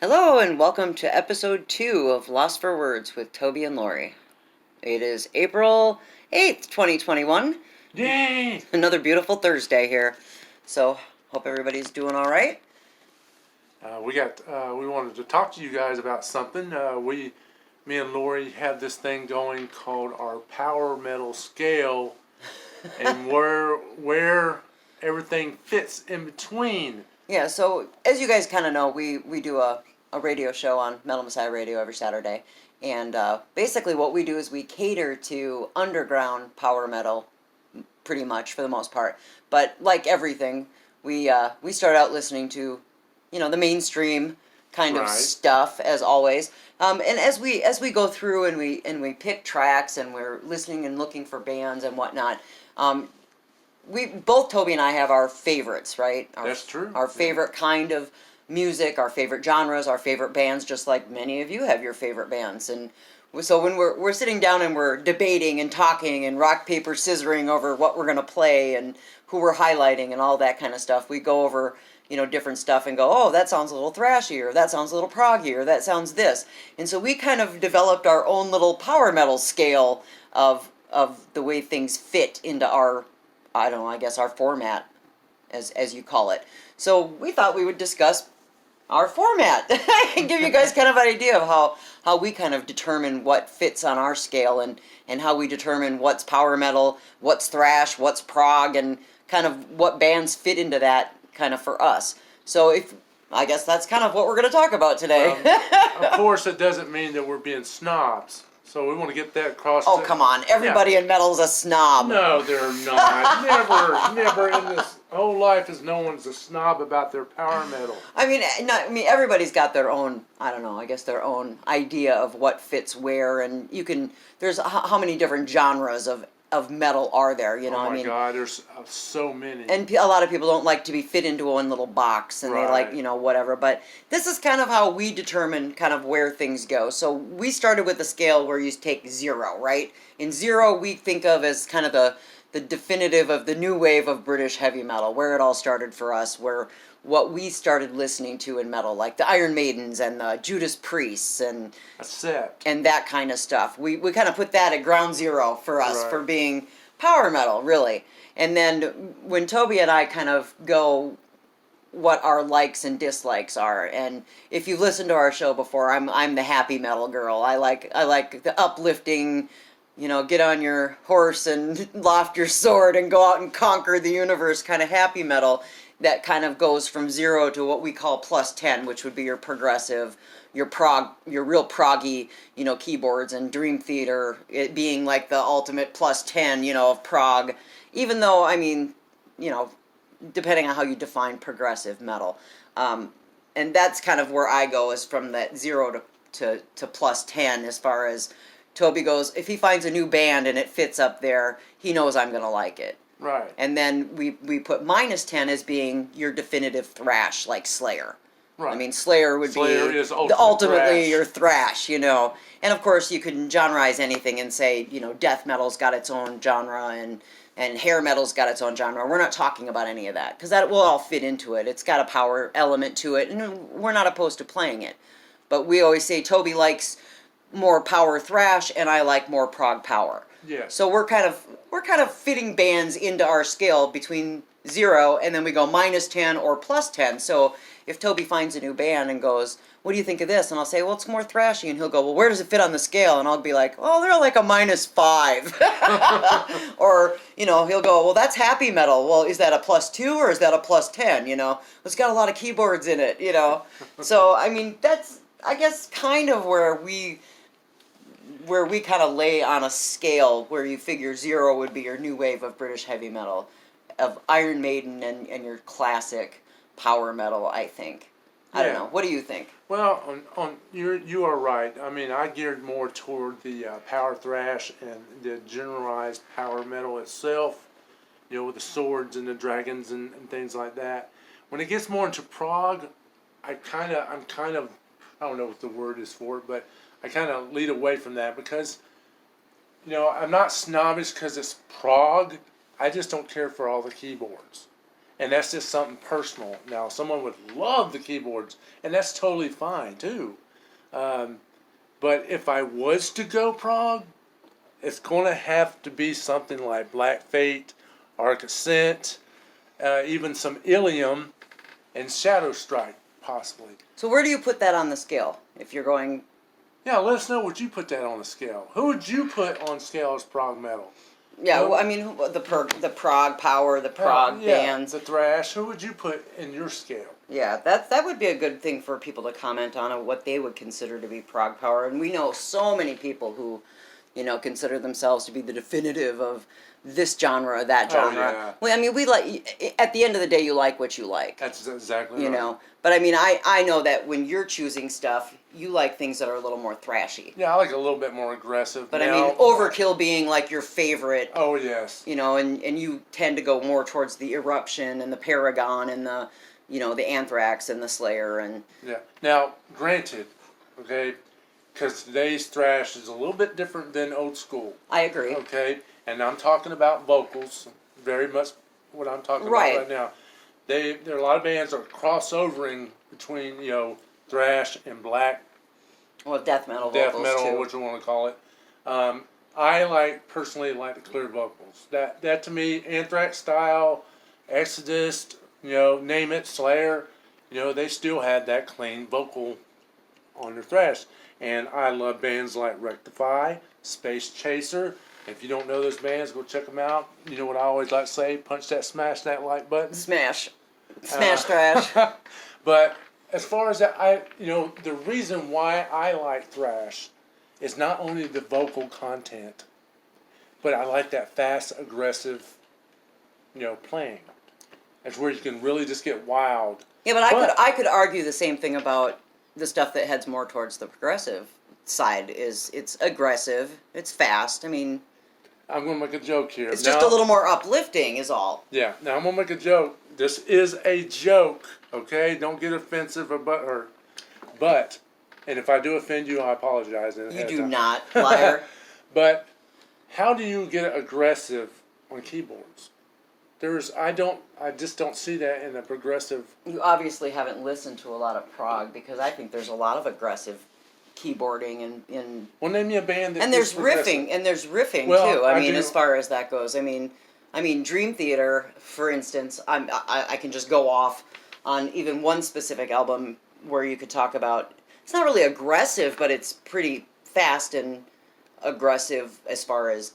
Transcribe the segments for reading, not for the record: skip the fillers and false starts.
Hello and welcome to episode 2 of Losfer Words with Toby and Lori. It is April 8th, 2021. Yay! Another beautiful Thursday here. So, hope everybody's doing all right. We wanted to talk to you guys about something. Me and Lori have this thing going called our power metal scale, and where everything fits in between. Yeah, so as you guys kind of know, we do a radio show on Metal Messiah Radio every Saturday. And basically what we do is we cater to underground power metal, pretty much for the most part. But like everything, we start out listening to, the mainstream kind of Right. stuff as always. And as we go through and we pick tracks and we're listening and looking for bands and whatnot, we both Toby and I have our favorites, right? That's true. Our favorite kind of music, our favorite genres, our favorite bands, just like many of you have your favorite bands. And so when we're sitting down and we're debating and talking and rock paper scissoring over what we're gonna play and who we're highlighting and all that kind of stuff, we go over different stuff and go, oh, that sounds a little thrashy, or that sounds a little proggy, or that sounds this. And so we kind of developed our own little power metal scale of the way things fit into our, I don't know, I guess our format, as you call it. So we thought we would discuss our format and give you guys kind of an idea of how we kind of determine what fits on our scale and how we determine what's power metal, what's thrash, what's prog, and kind of what bands fit into that kind of for us. So I guess that's kind of what we're going to talk about today. Of course, it doesn't mean that we're being snobs. So we want to get that across. Oh, come on. Everybody in metal's a snob. No, they're not. Never in this whole life is no one's a snob about their power metal. I mean, everybody's got their own, I don't know, I guess their own idea of what fits where, and there's how many different genres of metal are there, Oh my God, there's so many. And a lot of people don't like to be fit into one little box, and Right. they like, whatever. But this is kind of how we determine kind of where things go. So we started with a scale where you take 0, right? In 0, we think of as kind of the definitive of the new wave of British heavy metal, where it all started for us, where what we started listening to in metal, like the Iron Maidens and the Judas Priests and that kind of stuff. We kind of put that at ground zero for us, Right. for being power metal, really. And then when Toby and I kind of go what our likes and dislikes are, and if you've listened to our show before, I'm the happy metal girl. I like the uplifting, get on your horse and loft your sword and go out and conquer the universe kind of happy metal. That kind of goes from 0 to what we call plus 10, which would be your progressive, your real proggy, keyboards, and Dream Theater, it being like the ultimate plus 10, of prog. Even though, I mean, depending on how you define progressive metal. And that's kind of where I go, is from that 0 to plus 10, as far as Toby goes. If he finds a new band and it fits up there, he knows I'm going to like it. Right. And then we put minus 10 as being your definitive thrash, like Slayer. Right. I mean, Slayer would Slayer be is ultimately thrash. your thrash, And of course, you can genreize anything and say, death metal's got its own genre and hair metal's got its own genre. We're not talking about any of that, because that will all fit into it. It's got a power element to it, and we're not opposed to playing it. But we always say Toby likes more power thrash, and I like more prog power. Yes. So we're kind of fitting bands into our scale between 0 and then we go minus 10 or plus 10. So if Toby finds a new band and goes, what do you think of this? And I'll say, well, it's more thrashy. And he'll go, well, where does it fit on the scale? And I'll be like, oh, they're like a minus 5. Or, he'll go, well, that's happy metal. Well, is that a plus 2 or is that a plus 10? It's got a lot of keyboards in it, So, I mean, that's, I guess, kind of where we kind of lay on a scale where you figure 0 would be your new wave of British heavy metal, of Iron Maiden and your classic power metal, I think. I don't know. What do you think? Well, you are right. I mean, I geared more toward the power thrash and the generalized power metal itself, with the swords and the dragons and things like that. When it gets more into prog, I'm kind of, I don't know what the word is for it, but I kind of lead away from that because, I'm not snobbish because it's prog. I just don't care for all the keyboards. And that's just something personal. Now, someone would love the keyboards, and that's totally fine too. But if I was to go prog, it's going to have to be something like Black Fate, Arc Ascent, even some Ilium, and Shadow Strike, possibly. So where do you put that on the scale? If you're going... Yeah, let us know what you put that on the scale. Who would you put on scale as prog metal? Yeah, Well, well, I mean, the prog power, the prog bands. The thrash. Who would you put in your scale? Yeah, that would be a good thing for people to comment on what they would consider to be prog power. And we know so many people who, consider themselves to be the definitive of this genre, that genre. Oh, yeah. Well, I mean, we like, at the end of the day, you like what you like. That's exactly right. You know, but I mean, I know that when you're choosing stuff, you like things that are a little more thrashy. Yeah, I like a little bit more aggressive. But now, I mean, Overkill being like your favorite. Oh, yes. And you tend to go more towards the Eruption and the Paragon and the, the Anthrax and the Slayer and... Yeah. Now, granted, okay, because today's thrash is a little bit different than old school. I agree. Okay, and I'm talking about vocals, very much what I'm talking about right now. There are a lot of bands that are crossovering between, thrash and black. Well, death metal Death vocals, metal, too. what you want to call it. I personally like the clear vocals. That to me, Anthrax style, Exodus, name it, Slayer, they still had that clean vocal on their thrash. And I love bands like Rectify, Space Chaser. If you don't know those bands, go check them out. You know what I always like to say? Punch that, smash that like button. Smash thrash. But as far as that, the reason why I like thrash is not only the vocal content, but I like that fast, aggressive, playing. That's where you can really just get wild. Yeah, but I could argue the same thing about the stuff that heads more towards the progressive side. It's aggressive, it's fast. I mean, I'm going to make a joke here. It's just a little more uplifting is all. Yeah, now I'm going to make a joke. This is a joke, okay? Don't get offensive or butthurt. But, and if I do offend you, I apologize. You do not, liar. But, how do you get aggressive on keyboards? I just don't see that in a progressive... You obviously haven't listened to a lot of prog, because I think there's a lot of aggressive keyboarding and well, name me a band that... And there's riffing, too. I mean, as far as that goes. I mean, Dream Theater, for instance, I can just go off on even one specific album where you could talk about... It's not really aggressive, but it's pretty fast and aggressive as far as,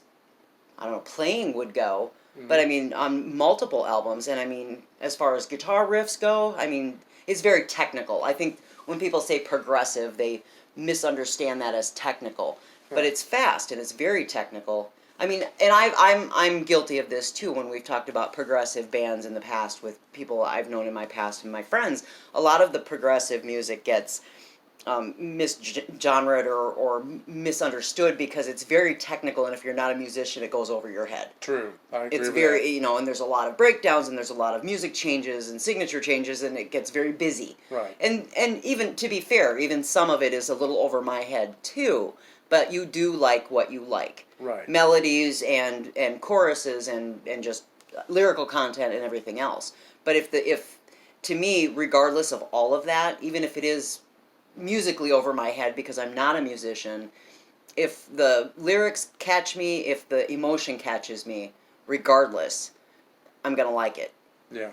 playing would go. Mm-hmm. But I mean, on multiple albums, and I mean, as far as guitar riffs go, I mean, it's very technical. I think when people say progressive, they misunderstand that as technical. Yeah. But it's fast and it's very technical. I mean, and I'm guilty of this too when we've talked about progressive bands in the past with people I've known in my past and my friends. A lot of the progressive music gets misgenred or misunderstood because it's very technical, and if you're not a musician, it goes over your head. True, I agree. It's very, and there's a lot of breakdowns, and there's a lot of music changes and signature changes, and it gets very busy. Right. And even, to be fair, even some of it is a little over my head too, but you do like what you like. Right. Melodies and choruses and just lyrical content and everything else. But if to me, regardless of all of that, even if it is musically over my head because I'm not a musician, if the lyrics catch me, if the emotion catches me, regardless, I'm gonna like it. Yeah.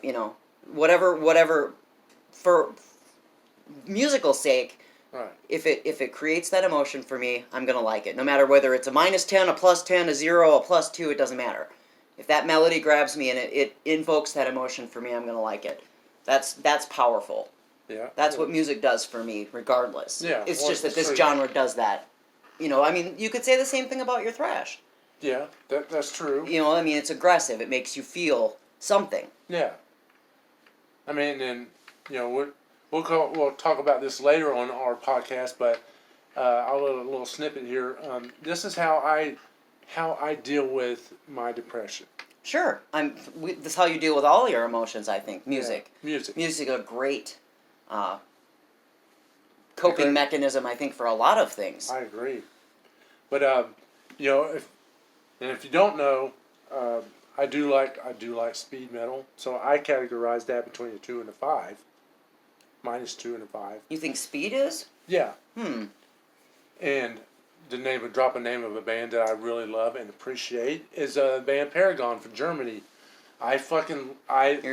Whatever for musical sake, right. If it creates that emotion for me, I'm gonna like it. No matter whether it's a -10, a +10, a 0, a +2, it doesn't matter. If that melody grabs me and it invokes that emotion for me, I'm gonna like it. That's powerful. Yeah. That's what music does for me, regardless. Yeah. It's just that this genre does that. I mean, you could say the same thing about your thrash. Yeah, that's true. I mean, it's aggressive. It makes you feel something. Yeah. I mean, and we'll talk about this later on our podcast, but I'll let a little snippet here. This is how I deal with my depression. Sure, this is how you deal with all your emotions. I think music. Yeah, music, a great coping mechanism. I think for a lot of things. I agree, but if you don't know, I do like speed metal. So I categorize that between a 2 and a 5. Minus 2 and a 5. You think speed is? Yeah. Hmm. And drop a name of a band that I really love and appreciate is a band Paragon from Germany. Your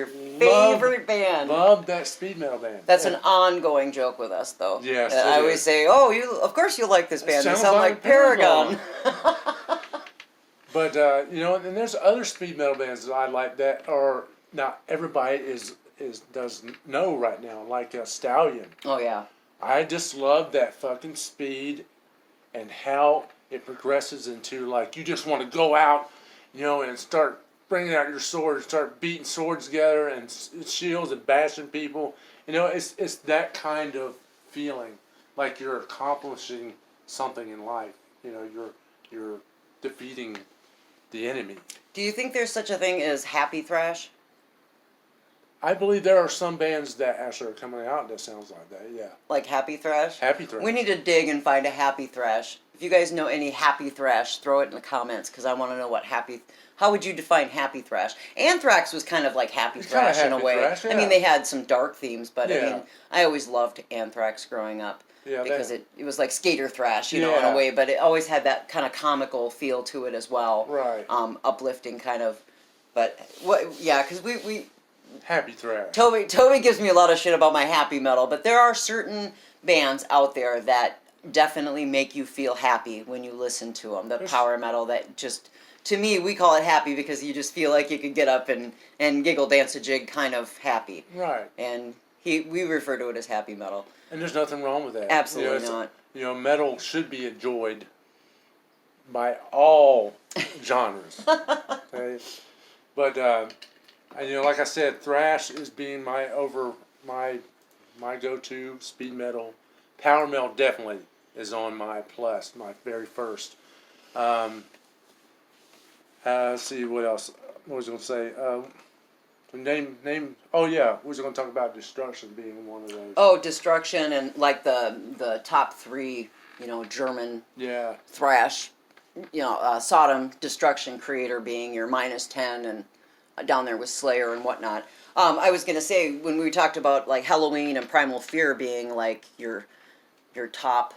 favorite band. Love that speed metal band. That's an ongoing joke with us, though. Yes, I always say, "Oh, of course you like this band. They sound like Paragon." But and there's other speed metal bands that I like that are not everybody does know right now, like Stallion. Oh yeah. I just love that fucking speed and how it progresses into like you just want to go out, and start bringing out your sword and start beating swords together and shields and bashing people. It's that kind of feeling, like you're accomplishing something in life. You're defeating the enemy. Do you think there's such a thing as happy thrash? I believe there are some bands that actually are coming out that sounds like that, yeah. Like happy thrash? Happy thrash. We need to dig and find a happy thrash. If you guys know any happy thrash, throw it in the comments because I want to know how would you define happy thrash? Anthrax was kind of like happy thrash in a way. Thrash, yeah. I mean, they had some dark themes, but Yeah. I always loved Anthrax growing up. Yeah, because it was like skater thrash, in a way, but it always had that kind of comical feel to it as well. Right. Uplifting kind of, but because we happy thrash. Toby gives me a lot of shit about my happy metal, but there are certain bands out there that definitely make you feel happy when you listen to them. The power metal that just, to me, we call it happy because you just feel like you could get up and giggle, dance a jig, kind of happy. Right. And we refer to it as happy metal. And there's nothing wrong with that. Absolutely not. Metal should be enjoyed by all genres. Okay? But like I said, thrash is being my go-to. Speed metal, power metal definitely is on my plus, my very first. Let's see what else. What was I going to say? Name. Oh yeah, we was going to talk about Destruction being one of those. Oh, Destruction and like the top 3, German thrash. Sodom, Destruction, Creator being your minus 10, and down there with Slayer and whatnot. I was going to say when we talked about like Halloween and Primal Fear being like your top,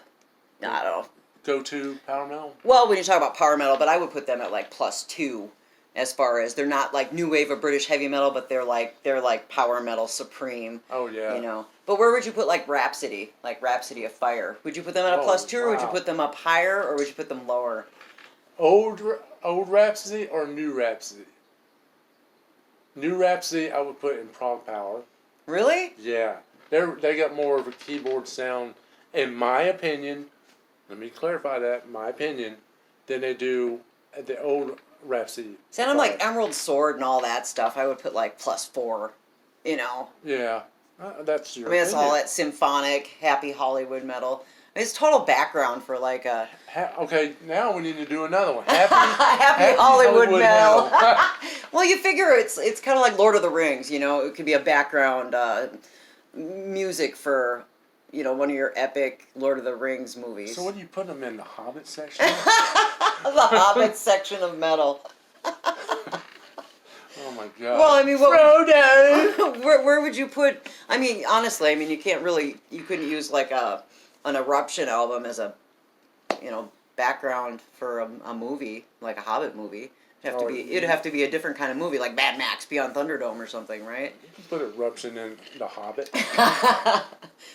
I don't know. Go-to power metal. Well, when you talk about power metal, but I would put them at like +2. As far as they're not like new wave of British heavy metal, but they're like power metal supreme. Oh yeah. But where would you put like Rhapsody of Fire? Would you put them at a +2, or would you put them up higher, or would you put them lower? Old Rhapsody or new Rhapsody? New Rhapsody, I would put in prog power. Really? Yeah, they got more of a keyboard sound, in my opinion. Let me clarify that. In my opinion, than they do the old Rhapsody. Sounding like Emerald Sword and all that stuff, I would put like +4, Yeah, that's your it's all that symphonic, happy Hollywood metal. It's total background for like a... Okay, now we need to do another one. Happy Hollywood metal. Well, you figure it's kind of like Lord of the Rings, It could be a background music for... one of your epic Lord of the Rings movies. So what do you put them in, the Hobbit section? The Hobbit section of metal. Oh my God. Well, I mean, Frodo! where would you put... I mean, honestly, you couldn't use like an Eruption album as a, background for a movie, like a Hobbit movie. It'd have to be a different kind of movie, like Mad Max Beyond Thunderdome or something, right? You can put Eruption in The Hobbit.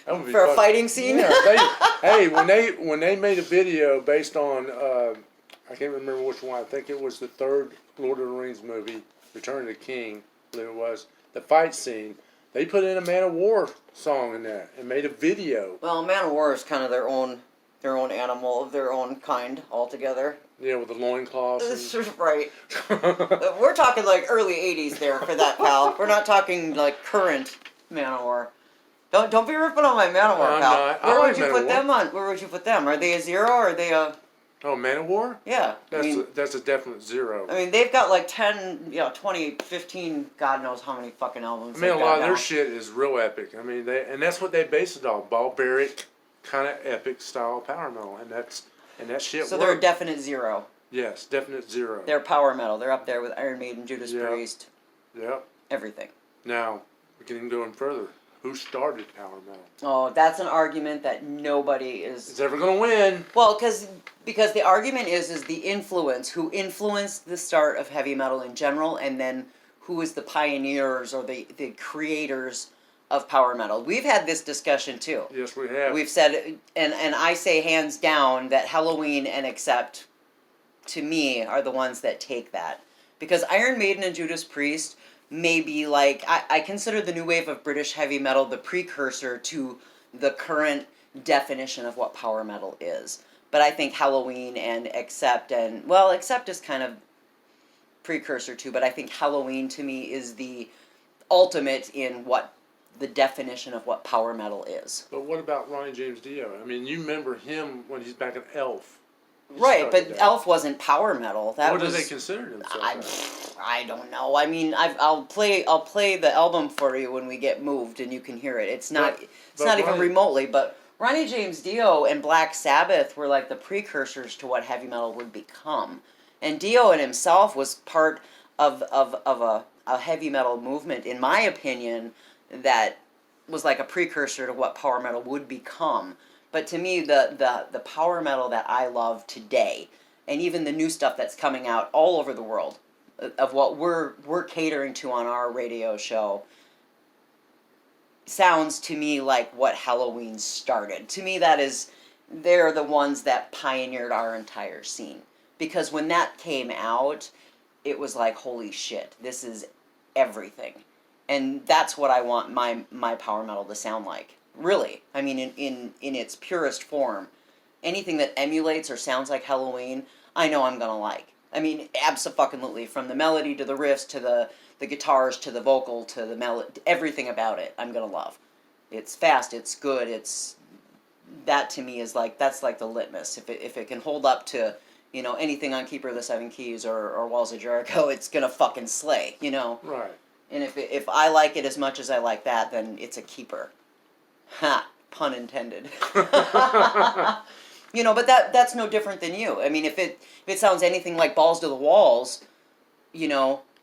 For a fighting scene? Yeah, when they made a video based on, I can't remember which one, I think it was the 3rd Lord of the Rings movie, Return of the King, I believe it was, the fight scene, they put in a Man of War song in there and made a video. Well, Man of War is kind of their own animal of their own kind altogether. Yeah, with the loincloths. Right. We're talking like early 80s there for that, pal. We're not talking like current Manowar. Don't be ripping on my Manowar, pal. Not. Where would you put them on? Where would you put them? Are they a 0 or are they a... Oh, Manowar? Yeah. That's a definite 0. They've got like 10, 20, 15, God knows how many fucking albums. A lot of their shit is real epic. And that's what they base it on. Barbaric, kind of epic style power metal. And that shit So works. they're a definite 0. Yes, definite zero. They're power metal. They're up there with Iron Maiden, Judas Yep. Priest, Yep. everything. Now, we can go in further. Who started power metal? Oh, that's an argument that nobody is. It's ever going to win. Well, because the argument is the influence, who influenced the start of heavy metal in general, and then who is the pioneers or the creators of power metal. We've had this discussion too. Yes, we have. We've said, and I say hands down that Halloween and Accept, to me, are the ones that take that. Because Iron Maiden and Judas Priest may be like, I consider the new wave of British heavy metal the precursor to the current definition of what power metal is. But I think Halloween and Accept, and, well, Accept is kind of precursor to, but I think Halloween to me is the ultimate in what the definition of what power metal is. But what about Ronnie James Dio? I mean, you remember him when he's back at Elf. He Right, but started that. Elf wasn't power metal. That What was, do they consider themselves? I don't know. I mean, I'll play the album for you when we get moved, and you can hear it. It's not But not even Ronnie- remotely. But Ronnie James Dio and Black Sabbath were like the precursors to what heavy metal would become. And Dio in himself was part of a heavy metal movement, in my opinion, that was like a precursor to what power metal would become. But to me, the power metal that I love today, and even the new stuff that's coming out all over the world, of what we're catering to on our radio show, sounds to me like what Halloween started. To me, they're the ones that pioneered our entire scene. Because when that came out, it was like, holy shit, this is everything. And that's what I want my power metal to sound like. Really. I mean, in its purest form. Anything that emulates or sounds like Halloween, I know I'm gonna like. I mean, abso-fucking-lutely. From the melody to the riffs to the guitars to the vocal to the melody, everything about it, I'm gonna love. It's fast, it's good, that to me is like, that's like the litmus. If it can hold up to, anything on Keeper of the Seven Keys or Walls of Jericho, it's gonna fucking slay, Right. And if I like it as much as I like that, then it's a keeper. Ha! Pun intended. But that's no different than you. I mean, if it sounds anything like Balls to the Walls,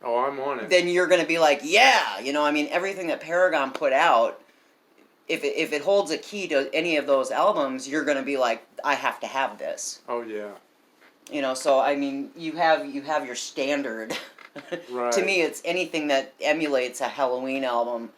Oh, I'm on it. then you're going to be like, yeah. I mean, everything that Paragon put out, if it holds a key to any of those albums, you're going to be like, I have to have this. Oh, yeah. So I mean, you have your standard. Right. To me, it's anything that emulates a Halloween album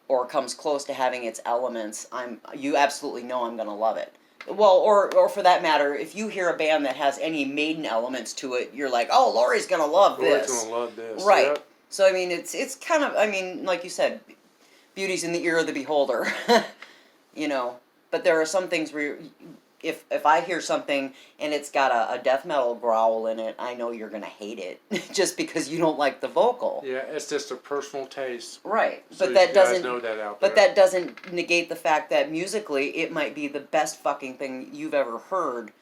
or comes close to having its elements. You absolutely know I'm gonna love it. Well, or for that matter, if you hear a band that has any Maiden elements to it, you're like, oh, Laurie's gonna love this. Laurie's gonna love this. Right. Yep. So I mean, it's kind of, I mean, like you said, beauty's in the ear of the beholder. But there are some things where if I hear something and it's got a death metal growl in it, I know you're gonna hate it just because you don't like the vocal. Yeah, it's just a personal taste. Right, So but that you guys doesn't. know that out But there. that doesn't negate the fact that musically it might be the best fucking thing you've ever heard.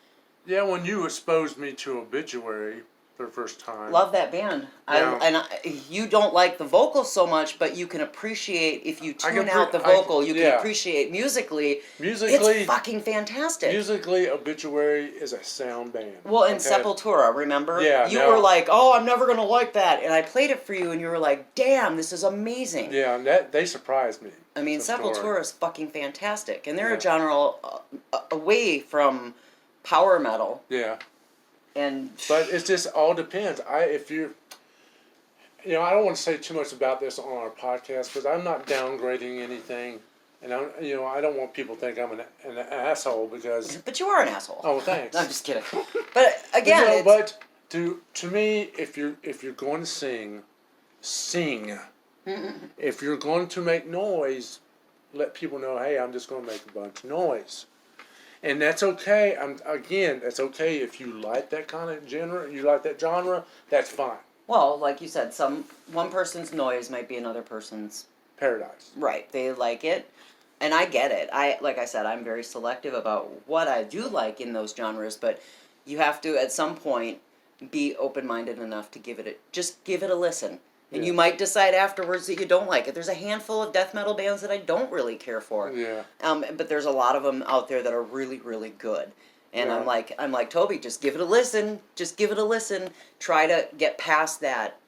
Yeah, when you exposed me to Obituary for the first time. Love that band. Yeah. You don't like the vocals so much, but you can appreciate, if you tune out the vocal, you can yeah. appreciate musically. Musically, It's fucking fantastic. Musically, Obituary is a sound band. Well, and Okay? Sepultura, remember? Yeah, You no. were like, oh, I'm never going to like that. And I played it for you, and you were like, damn, this is amazing. Yeah, and they surprised me. I mean, Sepultura is fucking fantastic. And they're Yeah. a genre away from power metal. Yeah. And But it just all depends. I don't want to say too much about this on our podcast because I'm not downgrading anything, and I don't want people to think I'm an asshole because. But you are an asshole. Oh, thanks. I'm just kidding. But again, but to me, if you're going to sing. If you're going to make noise, let people know, hey, I'm just going to make a bunch of noise. And that's okay. It's okay if you like that kind of genre, that's fine. well, like you said, one person's noise might be another person's. Paradise. Right. They like it. And I get it. Like I said, I'm very selective about what I do like in those genres, but you have to, at some point, be open-minded enough to give it a listen. And you might decide afterwards that you don't like it. There's a handful of death metal bands that I don't really care for. Yeah. But there's a lot of them out there that are really, really good. And Yeah. I'm like, Toby, just give it a listen. Just give it a listen. Try to get past that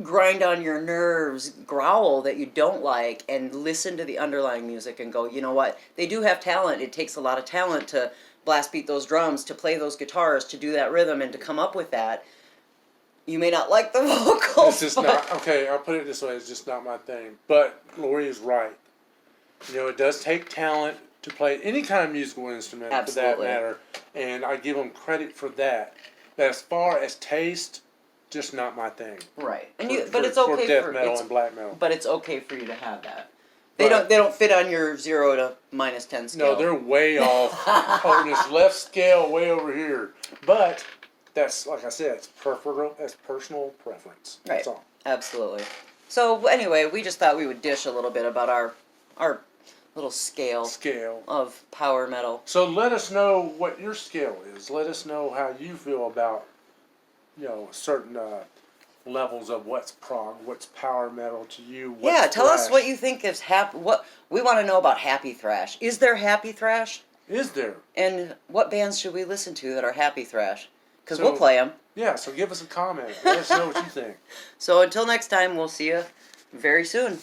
grind on your nerves growl that you don't like, and listen to the underlying music and go, you know what? They do have talent. It takes a lot of talent to blast beat those drums, to play those guitars, to do that rhythm, and to come up with that. You may not like the vocals. It's just not, okay, I'll put it this way, it's just not my thing. But Lori is right. You know, it does take talent to play any kind of musical instrument, Absolutely. for that matter. And I give them credit for that. But as far as taste, just not my thing. Right. And For it's okay death metal and black metal. But it's okay for you to have that. Right. They don't fit on your 0 to -10 scale. No, they're way off on this left scale, way over here. But that's, like I said, it's personal preference. Right. That's all. Absolutely. So anyway, we just thought we would dish a little bit about our little scale of power metal. So let us know what your scale is. Let us know how you feel about, you know, certain levels of what's prog, what's power metal to you. What's Tell us thrash. what you think is what we want to know about happy thrash. Is there happy thrash? Is there? And what bands should we listen to that are happy thrash? Because So- we'll play them. Yeah, so give us a comment. Let us know what you think. So until next time, we'll see you very soon.